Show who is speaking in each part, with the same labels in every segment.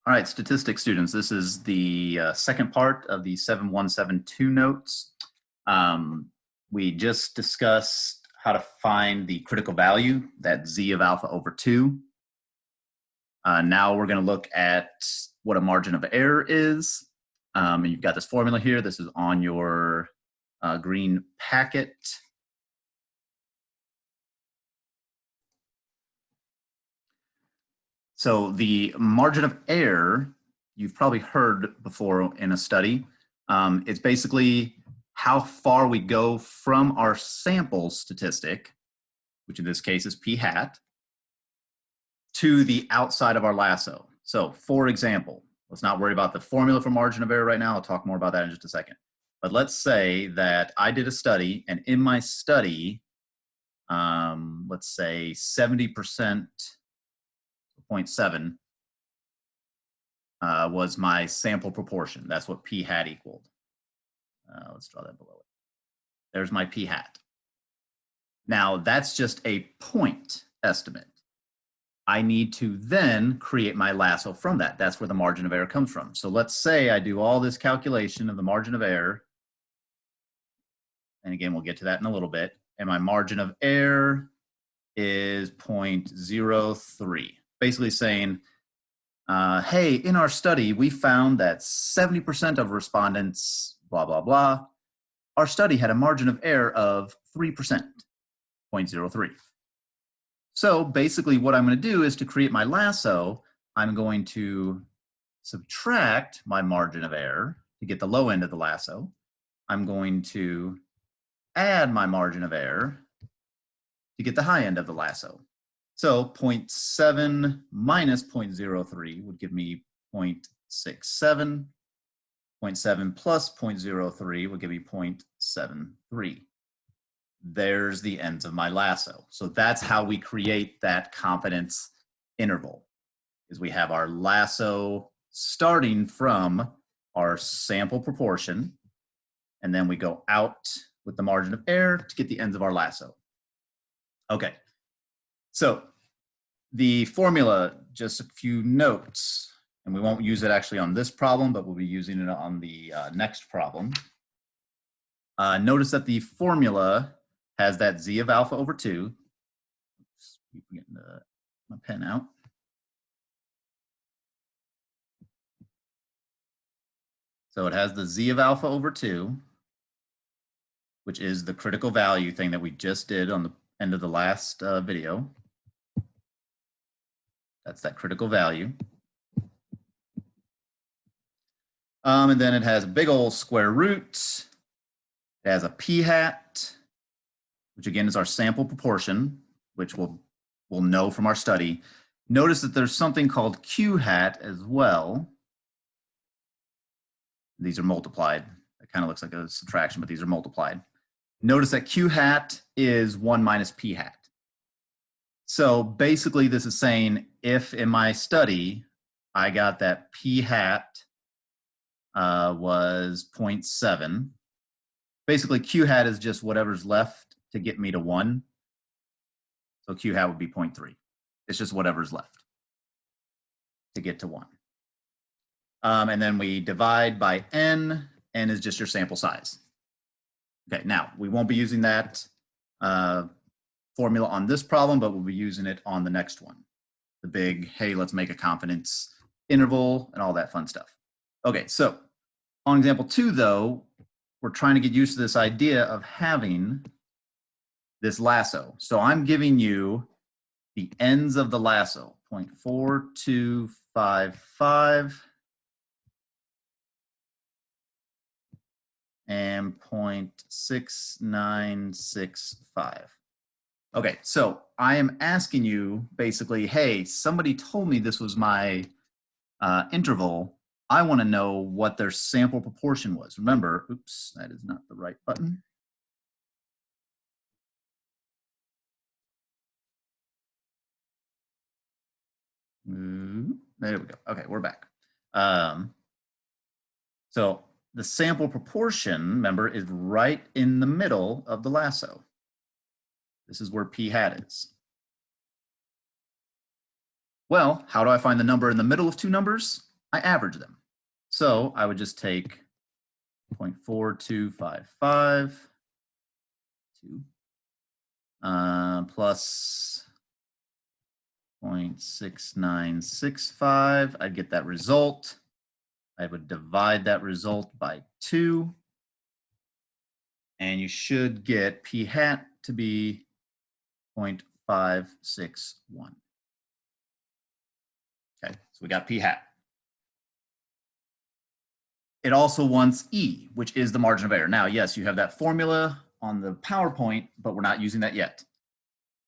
Speaker 1: All right, statistics students, this is the second part of the 7172 notes. We just discussed how to find the critical value, that z of alpha over 2. Now we're going to look at what a margin of error is. And you've got this formula here. This is on your green packet. So the margin of error, you've probably heard before in a study. It's basically how far we go from our sample statistic, which in this case is p hat, to the outside of our lasso. So for example, let's not worry about the formula for margin of error right now. I'll talk more about that in just a second. But let's say that I did a study, and in my study, let's say 70%, 0.7 was my sample proportion. That's what p hat equaled. Let's draw that below it. There's my p hat. Now that's just a point estimate. I need to then create my lasso from that. That's where the margin of error comes from. So let's say I do all this calculation of the margin of error. And again, we'll get to that in a little bit. And my margin of error is 0.03. Basically saying, hey, in our study, we found that 70% of respondents, blah, blah, blah. Our study had a margin of error of 3%, 0.03. So basically what I'm going to do is to create my lasso, I'm going to subtract my margin of error to get the low end of the lasso. I'm going to add my margin of error to get the high end of the lasso. So 0.7 minus 0.03 would give me 0.67. 0.7 plus 0.03 would give me 0.73. There's the ends of my lasso. So that's how we create that confidence interval, is we have our lasso starting from our sample proportion, and then we go out with the margin of error to get the ends of our lasso. Okay, so the formula, just a few notes, and we won't use it actually on this problem, but we'll be using it on the next problem. Notice that the formula has that z of alpha over 2. Oops, keep getting my pen out. So it has the z of alpha over 2, which is the critical value thing that we just did on the end of the last video. That's that critical value. And then it has a big old square root. It has a p hat, which again is our sample proportion, which we'll know from our study. Notice that there's something called q hat as well. These are multiplied. It kind of looks like a subtraction, but these are multiplied. Notice that q hat is 1 minus p hat. So basically this is saying if in my study I got that p hat was 0.7, basically q hat is just whatever's left to get me to 1. So q hat would be 0.3. It's just whatever's left to get to 1. And then we divide by n. N is just your sample size. Okay, now we won't be using that formula on this problem, but we'll be using it on the next one. The big, hey, let's make a confidence interval and all that fun stuff. Okay, so on example 2, though, we're trying to get used to this idea of having this lasso. So I'm giving you the ends of the lasso, 0.4255 and 0.6965. Okay, so I am asking you basically, hey, somebody told me this was my interval. I want to know what their sample proportion was. Remember, oops, that is not the right button. There we go. Okay, we're back. So the sample proportion, remember, is right in the middle of the lasso. This is where p hat is. Well, how do I find the number in the middle of two numbers? I average them. So I would just take 0.4255 plus 0.6965. I'd get that result. I would divide that result by 2. And you should get p hat to be 0.561. Okay, so we got p hat. It also wants E, which is the margin of error. Now, yes, you have that formula on the PowerPoint, but we're not using that yet.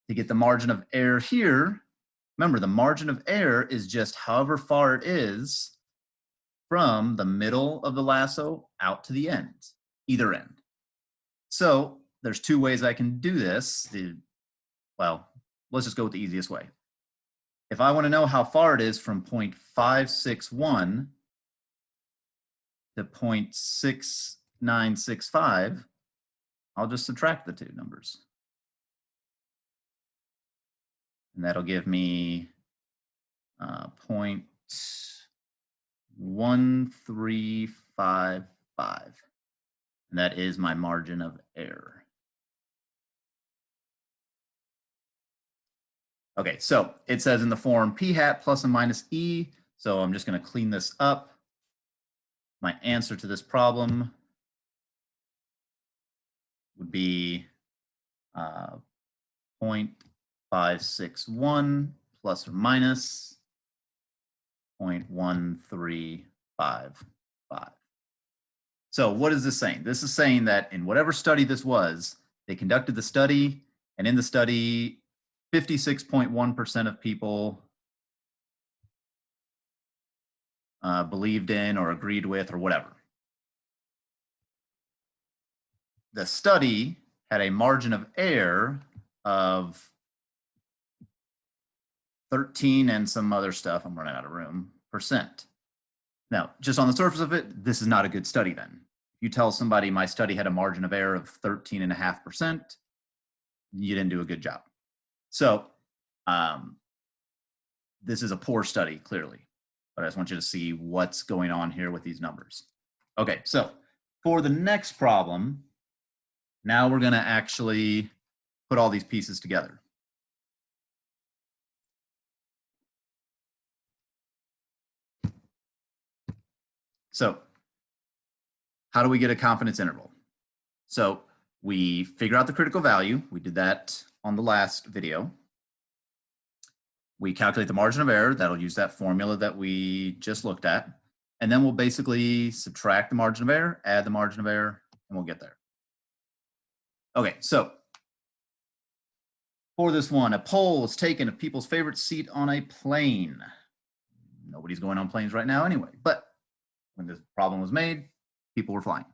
Speaker 1: To get the margin of error here, remember the margin of error is just however far it is from the middle of the lasso out to the end, either end. So there's 2 ways I can do this. Well, let's just go with the easiest way. If I want to know how far it is from 0.561 to 0.6965, I'll just subtract the 2 numbers. And that'll give me 0.1355. And that is my margin of error. Okay, so it says in the form p hat plus and minus E. So I'm just going to clean this up. My answer to this problem would be 0.561 plus or minus 0.1355. So what is this saying? This is saying that in whatever study this was, they conducted the study, and in the study, 56.1% of people believed in or agreed with or whatever. The study had a margin of error of 13 and some other stuff, I'm running out of room, %. Now, just on the surface of it, this is not a good study then. If you tell somebody my study had a margin of error of 13.5%, you didn't do a good job. So this is a poor study, clearly. But I just want you to see what's going on here with these numbers. Okay, so for the next problem, now we're going to actually put all these pieces together. So how do we get a confidence interval? So we figure out the critical value. We did that on the last video. We calculate the margin of error. That'll use that formula that we just looked at. And then we'll basically subtract the margin of error, add the margin of error, and we'll get there. Okay, so for this one, a poll was taken of people's favorite seat on a plane. Nobody's going on planes right now anyway, but when this problem was made, people were flying.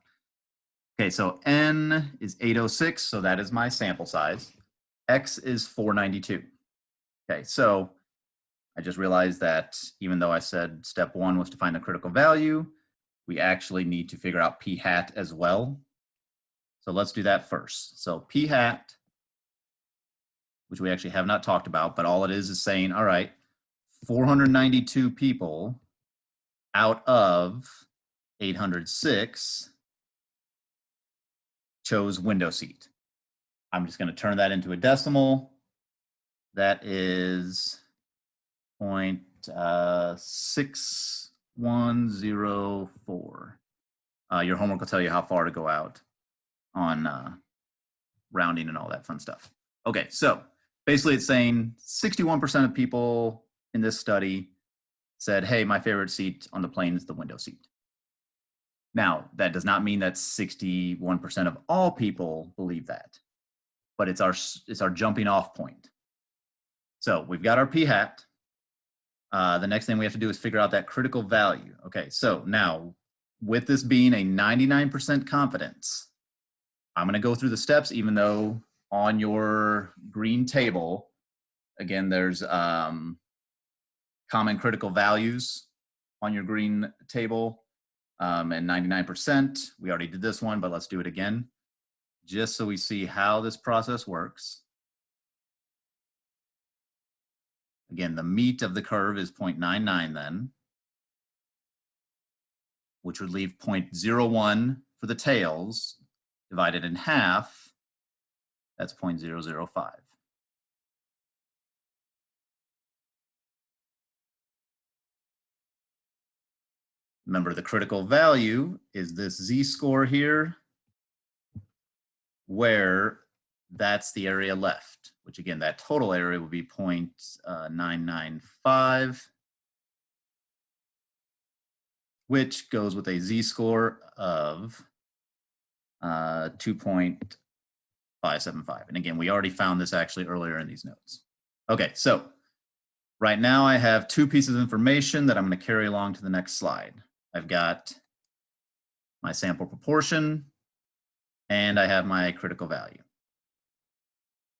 Speaker 1: Okay, so N is 806, so that is my sample size. X is 492. Okay, so I just realized that even though I said step 1 was to find the critical value, we actually need to figure out p hat as well. So let's do that first. So p hat, which we actually have not talked about, but all it is saying, all right, 492 people out of 806 chose window seat. I'm just going to turn that into a decimal. That is 0.6104. Your homework will tell you how far to go out on rounding and all that fun stuff. Okay, so basically it's saying 61% of people in this study said, hey, my favorite seat on the plane is the window seat. Now, that does not mean that 61% of all people believe that, but it's our jumping off point. So we've got our p hat. The next thing we have to do is figure out that critical value. Okay, so now with this being a 99% confidence, I'm going to go through the steps, even though on your green table, again, there's common critical values on your green table, and 99%. We already did this one, but let's do it again, just so we see how this process works. Again, the meat of the curve is 0.99 then. which would leave 0.01 for the tails, divided in half, that's 0.005. Remember, the critical value is this z-score here, where that's the area left, which again, that total area would be 0.995, which goes with a z-score of 2.575. And again, we already found this actually earlier in these notes. Okay, so right now I have two pieces of information that I'm going to carry along to the next slide. I've got my sample proportion, and I have my critical value.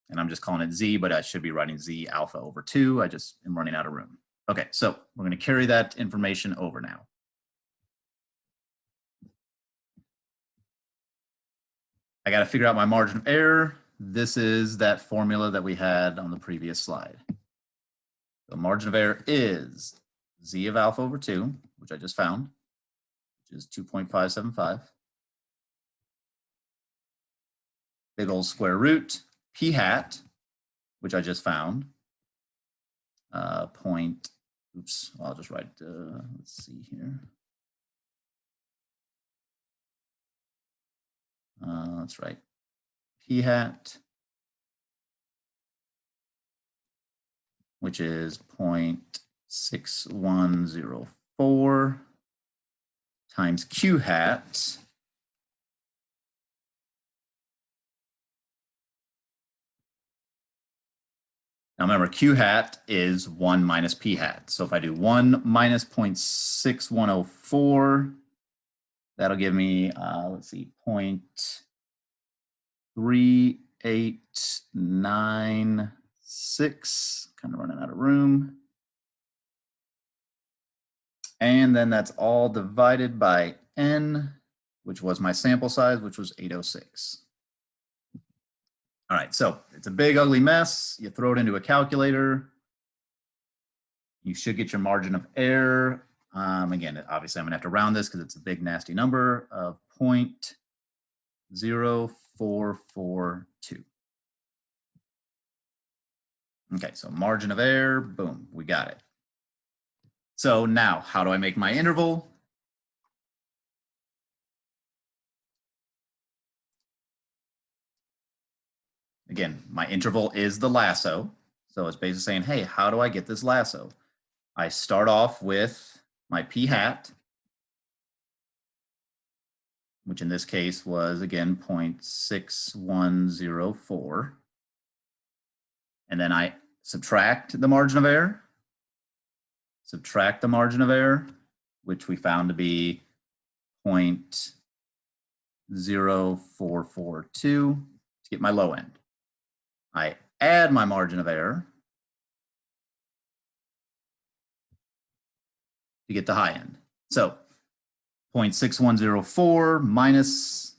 Speaker 1: And I'm just calling it Z, but I should be writing Z alpha over 2. I just am running out of room. Okay, so we're going to carry that information over now. I got to figure out my margin of error. This is that formula that we had on the previous slide. The margin of error is Z of alpha over 2, which I just found, which is 2.575. Big old square root, p hat, which I just found, I'll just write, let's see here. That's right, p hat, which is 0.6104 times q hat, now remember, q hat is 1 minus p hat. So if I do 1 minus 0.6104, that'll give me, let's see, 0.3896, kind of running out of room. And then that's all divided by n, which was my sample size, which was 806. All right, so it's a big, ugly mess. You throw it into a calculator. You should get your margin of error. Again, obviously, I'm going to have to round this because it's a big, nasty number of 0.0442. Okay, so margin of error, boom, we got it. So now, how do I make my interval? Again, my interval is the lasso. So it's basically saying, hey, how do I get this lasso? I start off with my p hat, which in this case was, again, 0.6104. And then I subtract the margin of error, which we found to be 0.0442 to get my low end. I add my margin of error to get the high end. So 0.6104 minus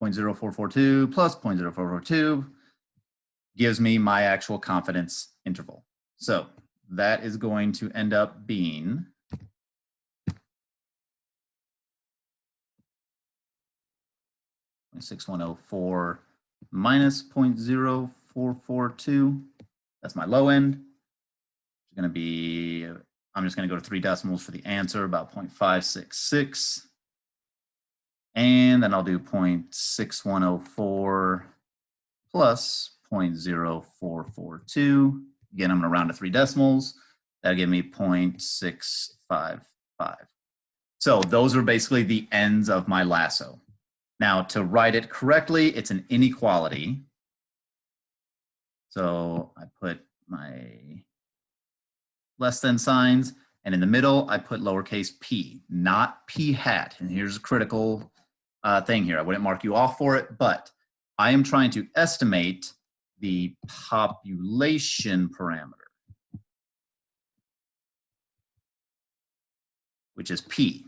Speaker 1: 0.0442 plus 0.0442 gives me my actual confidence interval. So that is going to end up being 0.6104 minus 0.0442. That's my low end. It's going to be, I'm just going to go to 3 decimals for the answer, about 0.566. And then I'll do 0.6104 plus 0.0442. Again, I'm going to round to 3 decimals. That'll give me 0.655. So those are basically the ends of my lasso. Now, to write it correctly, it's an inequality. So I put my less than signs, and in the middle, I put lowercase p, not p hat. And here's a critical thing here. I wouldn't mark you off for it, but I am trying to estimate the population parameter, which is p.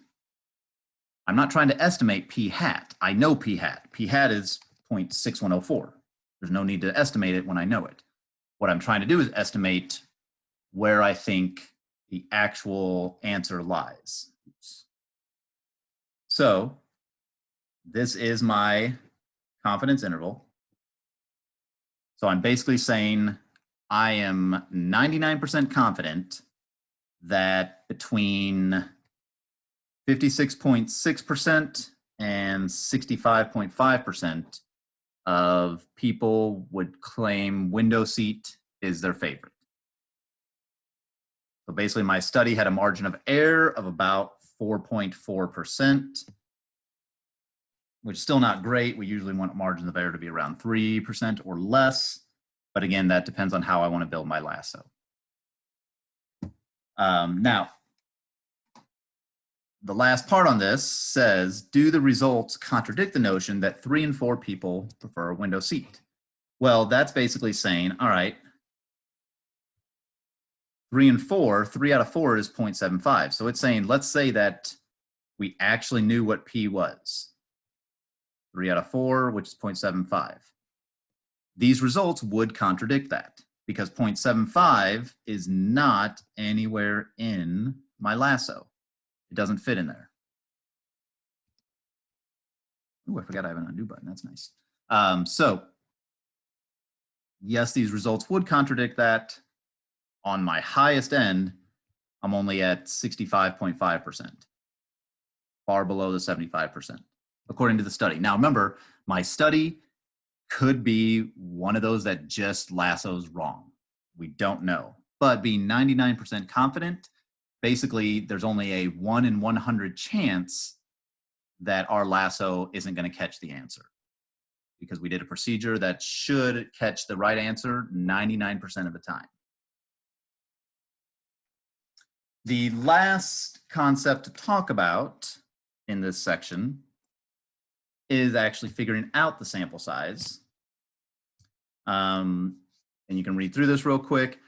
Speaker 1: I'm not trying to estimate p hat. I know p hat. P hat is 0.6104. There's no need to estimate it when I know it. What I'm trying to do is estimate where I think the actual answer lies. Oops. So this is my confidence interval. So I'm basically saying I am 99% confident that between 56.6% and 65.5% of people would claim window seat is their favorite. So basically my study had a margin of error of about 4.4%, which is still not great. We usually want margins of error to be around 3% or less. But again, that depends on how I want to build my lasso. Now, the last part on this says, do the results contradict the notion that 3 and 4 people prefer a window seat? Well, that's basically saying, all right, 3 and 4, 3 out of 4 is 0.75. So it's saying, let's say that we actually knew what P was. 3 out of 4, which is 0.75. These results would contradict that because 0.75 is not anywhere in my lasso. It doesn't fit in there. Oh, I forgot I have an undo button. That's nice. So yes, these results would contradict that. On my highest end, I'm only at 65.5%, far below the 75%, according to the study. Now, remember, my study could be one of those that just lassos wrong. We don't know. But being 99% confident, basically, there's only a 1 in 100 chance that our lasso isn't going to catch the answer, because we did a procedure that should catch the right answer 99% of the time. The last concept to talk about in this section is actually figuring out the sample size. And you can read through this real quick.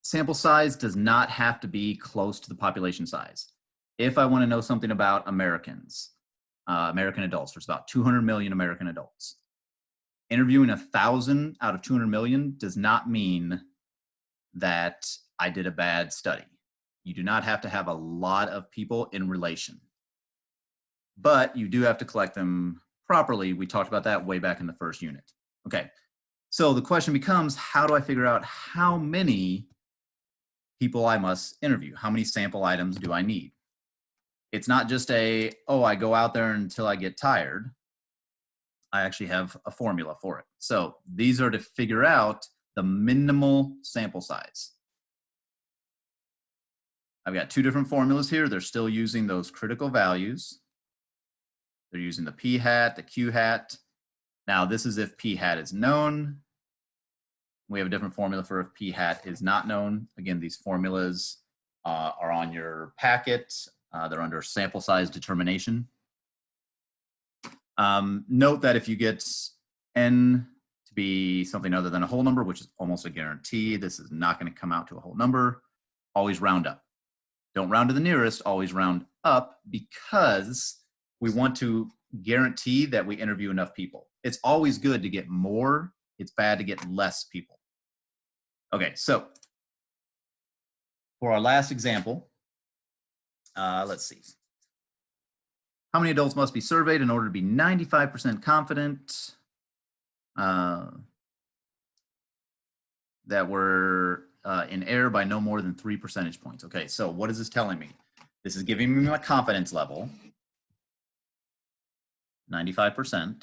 Speaker 1: Sample size does not have to be close to the population size. If I want to know something about Americans, American adults, there's about 200 million American adults. Interviewing 1,000 out of 200 million does not mean that I did a bad study. You do not have to have a lot of people in relation, but you do have to collect them properly. We talked about that way back in the first unit. Okay, so the question becomes, how do I figure out how many people I must interview? How many sample items do I need? It's not just a, oh, I go out there until I get tired. I actually have a formula for it. So these are to figure out the minimal sample size. I've got 2 different formulas here. They're still using those critical values. They're using the p hat, the q hat. Now this is if p hat is known. We have a different formula for if p hat is not known. Again, these formulas are on your packet. They're under sample size determination. Note that if you get n to be something other than a whole number, which is almost a guarantee, this is not going to come out to a whole number, always round up. Don't round to the nearest, always round up, because we want to guarantee that we interview enough people. It's always good to get more. It's bad to get less people. Okay, so for our last example, let's see. How many adults must be surveyed in order to be 95% confident that we're in error by no more than 3 percentage points? Okay, so what is this telling me? This is giving me my confidence level, 95%,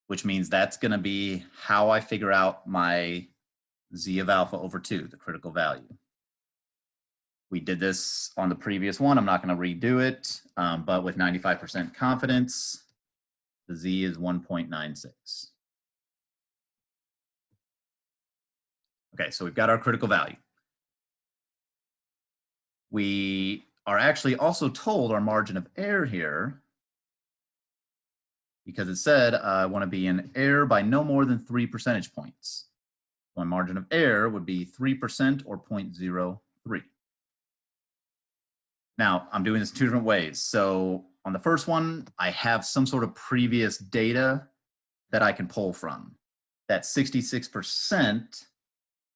Speaker 1: which means that's going to be how I figure out my z of alpha over 2, the critical value. We did this on the previous one. I'm not going to redo it, but with 95% confidence, the z is 1.96. Okay, so we've got our critical value. We are actually also told our margin of error here, because it said I want to be in error by no more than 3 percentage points. My margin of error would be 3% or 0.03. Now, I'm doing this 2 different ways. So on the first one, I have some sort of previous data that I can pull from. That 66%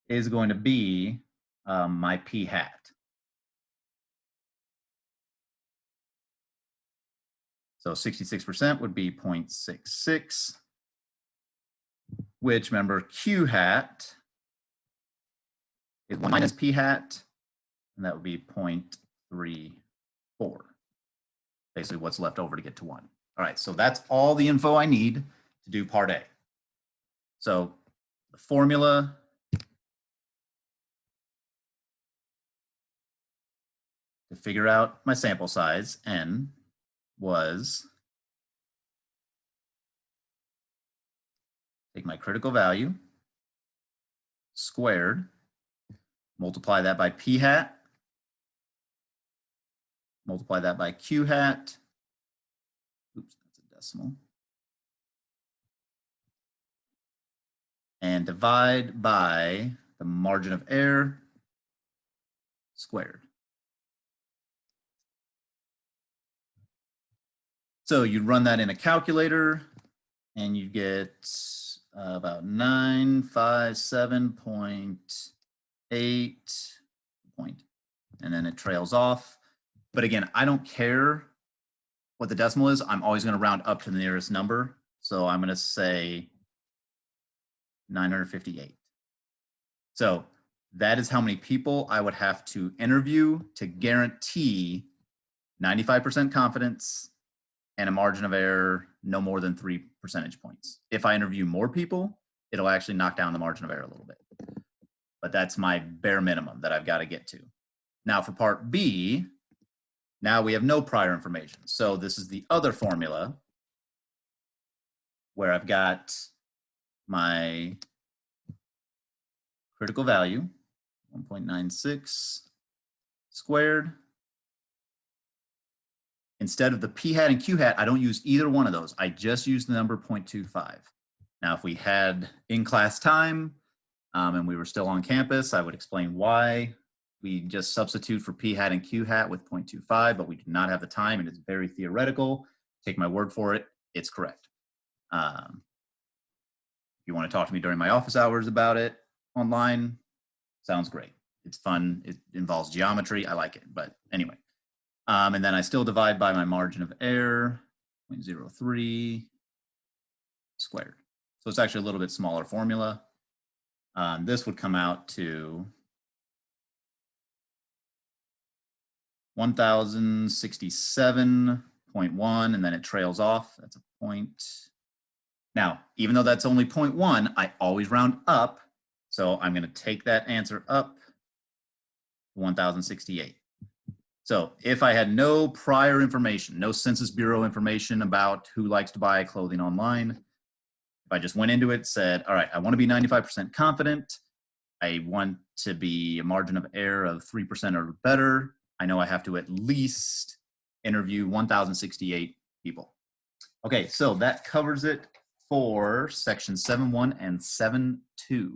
Speaker 1: is going to be my p hat. So 66% would be 0.66, which remember Q hat is 1 minus P hat, and that would be 0.34. Basically what's left over to get to 1. All right, so that's all the info I need to do part A. So the formula to figure out my sample size, n, was take my critical value squared, multiply that by P hat, multiply that by Q hat, oops, that's a decimal, and divide by the margin of error squared. So you run that in a calculator and you get about 957.8 point, and then it trails off. But again, I don't care what the decimal is. I'm always going to round up to the nearest number. So I'm going to say 958. So that is how many people I would have to interview to guarantee 95% confidence and a margin of error no more than 3 percentage points. If I interview more people, it'll actually knock down the margin of error a little bit. But that's my bare minimum that I've got to get to. Now for part B, now we have no prior information. So this is the other formula where I've got my critical value, 1.96 squared. Instead of the P hat and Q hat, I don't use either one of those. I just use the number 0.25. Now, if we had in-class time and we were still on campus, I would explain why we just substitute for P hat and Q hat with 0.25, but we do not have the time and it's very theoretical. Take my word for it, it's correct. If you want to talk to me during my office hours about it online, sounds great. It's fun, it involves geometry, I like it, but anyway. And then I still divide by my margin of error, 0.03 squared. So it's actually a little bit smaller formula. This would come out to 1067.1, and then it trails off. That's a point. Now, even though that's only 0.1, I always round up. So I'm going to take that answer up to 1068. So if I had no prior information, no Census Bureau information about who likes to buy clothing online, if I just went into it, said, all right, I want to be 95% confident. I want to be a margin of error of 3% or better. I know I have to at least interview 1,068 people. Okay, so that covers it for section 7.1 and 7.2.